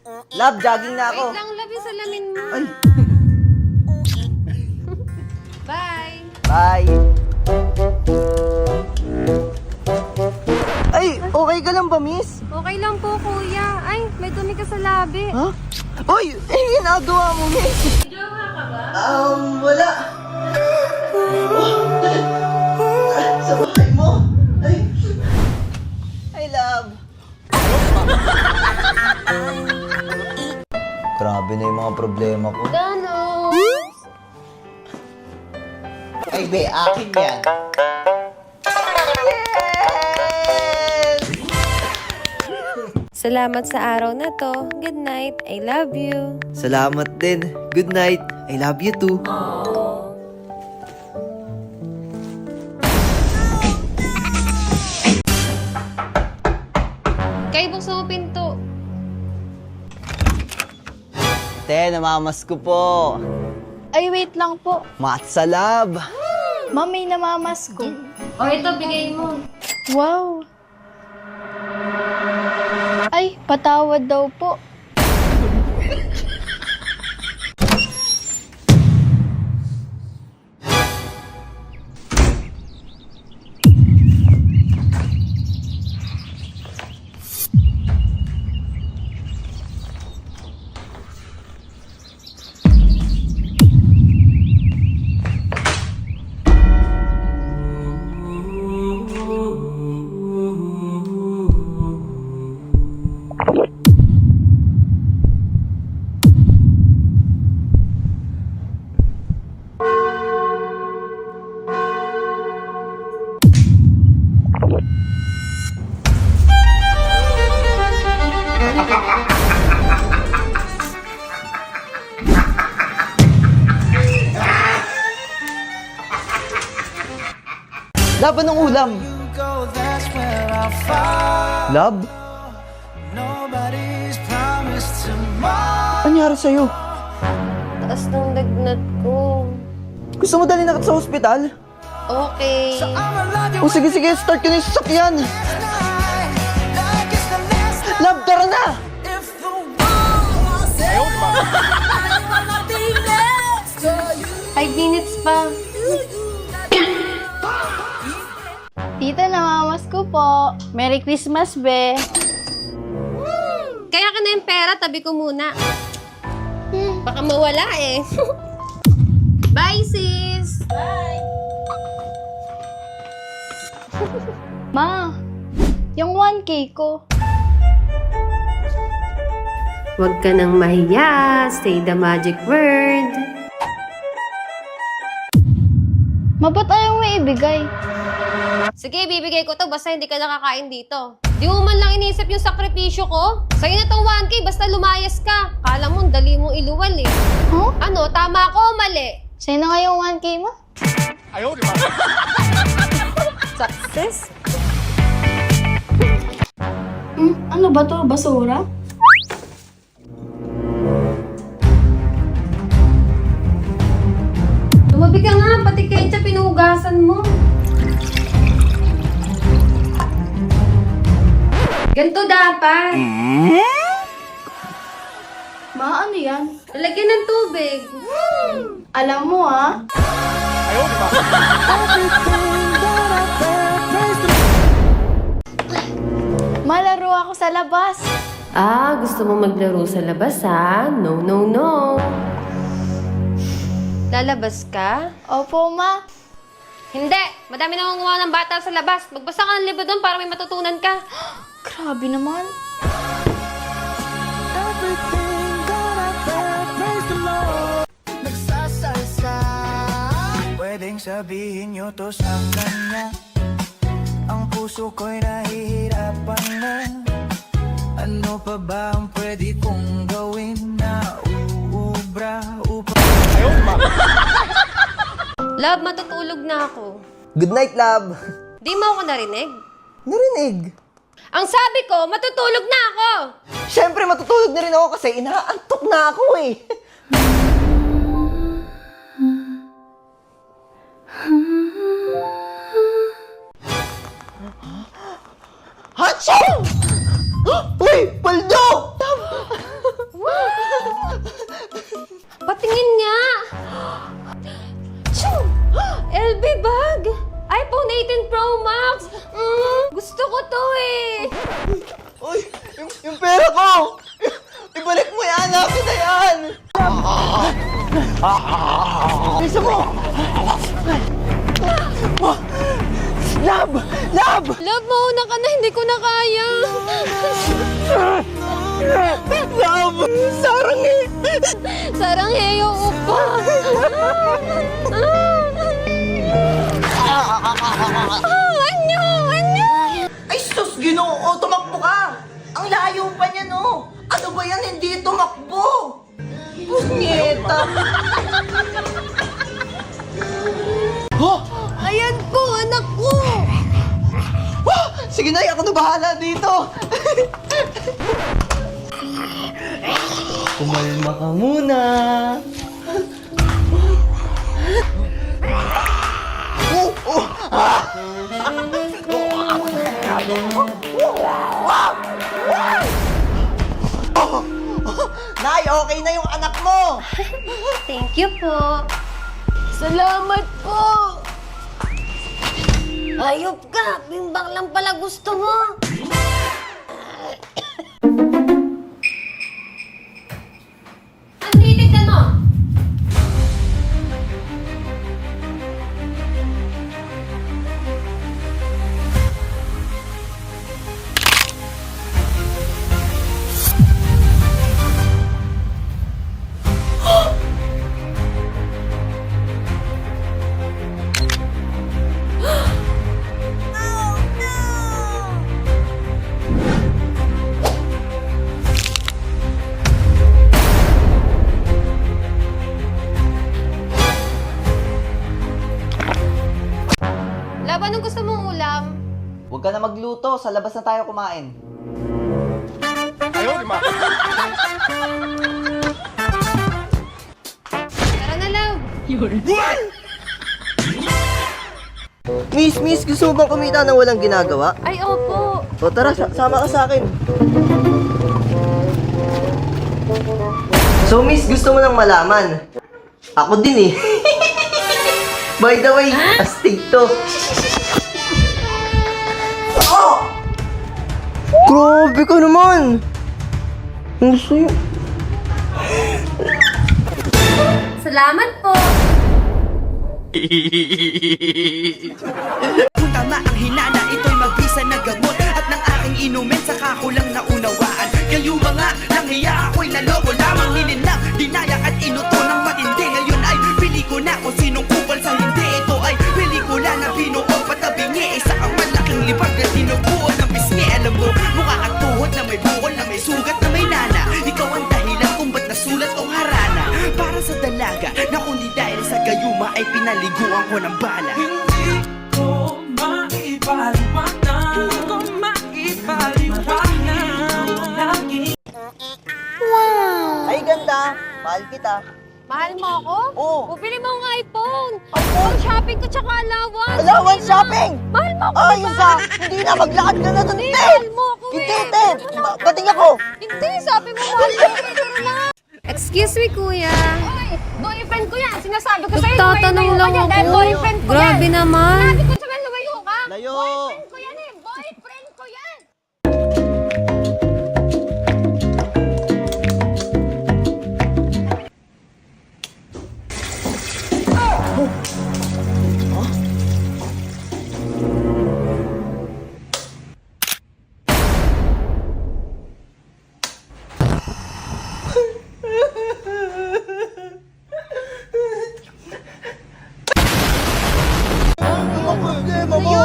Love, jogging na ako. Wait lang, love yung salamin mo. Ay. Bye! Bye. Ay, okay ka lang ba, miss? Okay lang po, kuya. Ay, may dumi ka sa labi. Ha? Uy, ginagawa mo, miss. Jowa ka ba? Wala. Sa bahay mo. Ay, love. Grabe na yung mga problema ko. Dano! Ay, be, akin yan. Yes! Salamat sa araw na to. Good night. I love you. Salamat din. Good night. I love you too. Kay, buksan mo pinto. Te, namamas ko po. Ay, wait lang po. Matsa love. Ma'am, may namamas ko. O, ito, bigay mo. Wow. Ay, patawad daw po. Love, anong ulam? Love? Anyari sa'yo? Taas ng lagnat ko. Gusto mo dali na kita sa ospital? Okay. O sige, start ko na yung sasakyan. Love, tara na! 5 minutes pa. Tita, namamas ko po. Merry Christmas, be. Kaya ka na yung pera, tabi ko muna. Baka mawala eh. Bye, sis! Bye! Ma, yung 1K ko. Huwag ka nang mahiya. Say the magic word. Ba't ayaw mo ibigay? Sige, bibigay ko to basta hindi ka nakakain dito. Di mo man lang iniisip yung sakripisyo ko? Sa'yo na tong 1K basta lumayas ka. Kala mo, dali mong iluwal eh. Huh? Ano, tama ko o mali? Sa'yo na nga yung 1K mo? Success? Ano ba to? Basura? Tumabi ka nga, pati ketchup pinuhugasan mo. Ganto dapat. Ma, ano yan? Lalagyan ng tubig. Alam mo, ha? Malaro ako sa labas. Ah, gusto mo maglaro sa labas ha? No, no, no. Lalabas ka? Opo, ma. Hindi! Madami na nangunguha ng bata sa labas. Magbasa ka ng libro doon para may matutunan ka. Grabe naman. Nagsasalsa, pwedeng sabihin nyo to sa kanya. Ang puso ko'y nahihirapan na. Ano pa ba ang pwede kong gawin na uubra upang... Love, matutulog na ako. Good night, love. Di mo ako narinig? Narinig. Ang sabi ko, matutulog na ako! Siyempre, matutulog na rin ako kasi inaantok na ako eh. Hatsyo! Uy! Paldo! Bisa mo! Lab! Lab! Love, mauna ka na. Hindi ko na kaya. Lab! Sarang eh! Sarang heyo upa. Anyo! Anyo! Ay, sus! Ginoo! Tumakbo ka! Ang layo pa niya, no? Ano ba yan? Hindi tumakbo! Punyeta! Oh! Ayan po, anak ko! Oh! Sige na, ako na bahala dito! Kumalma ka muna! Oh! Oh! Ah! Oh! Nay, okay na yung anak mo! Thank you po. Salamat po. Ayop ka. Bimbang lang pala gusto mo. Ano titignan mo? Lab, anong gusto mong ulam? Huwag ka na magluto, sa labas na tayo kumain. Tara na, Love. Miss, gusto mo bang kumita nang walang ginagawa? Ay, opo. O tara, sama ka sa akin. So, miss, gusto mo nang malaman? Ako din eh. By the way, astig to. Oh! Grabe ka naman! Ang sa'yo. Salamat po. Kung tama ang hinana, ito'y magbisa na gamot at ng aking inumin, saka ko lang naunawaan. Kayo mga nanghiya, ako'y naloko lamang. Nilinang, dinayak at inuto ng matindi. Ngayon ay pili ko na kung sinong kupal sa hindi. Ito ay pelikula na binuo patabingi. Isa ang malaking libag na tinubuo ng bisngi. Alam mo, mukha kang tuhod na may bukol, na may sugat, na may nana. Ikaw ang dahilan kung ba't nasulat o harana. Para sa dalaga, na kundi dahil sa gayuma ay pinaliguan ko ng bala. Hindi ko maipaliwanag. Hindi ko maipaliwanag. Ay, ganda. Mahal kita. Mahal mo ako? Oo. Bumili mo ng iPhone. Pang shopping ko tsaka allowance. Allowance shopping! Mahal mo ako, Ay, diba? isa! Hindi na, maglakad ka na dun, Hindi, te! mahal mo ako Hindi, eh. te! Bating ako! Hindi, sabi mo mahal mo. Pero lang. Excuse me, kuya. Oy, boyfriend ko yan. Sinasabi ko sa'yo, Nagtatanong lang lumayo ka dyan dahil ako. boyfriend ko Grabe yan. naman. Sabi ko sa'yo, lumayo ka. Layo! Boyfriend ko yan eh. Boyfriend ko yan.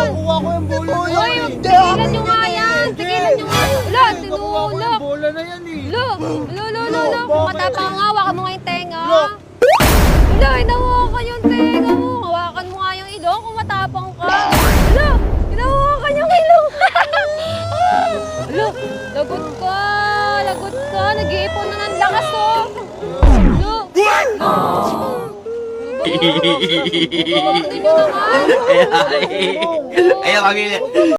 Uy, tigilan nyo nga yan. Tigilan nyo nga yan. Wala, tinulak. Bola na yan eh. Lo. Kung matapang nga, hawakan mo nga yung tenga. Wala, hinawakan yung tenga mo. Hawakan mo nga yung ilong kung matapang ka. Wala, hinawakan yung ilong. Wala, lagot ka. Lagot ka. Nag-iipon na ng lakas oh. Wala. Hindi nyo naman. Ayaw,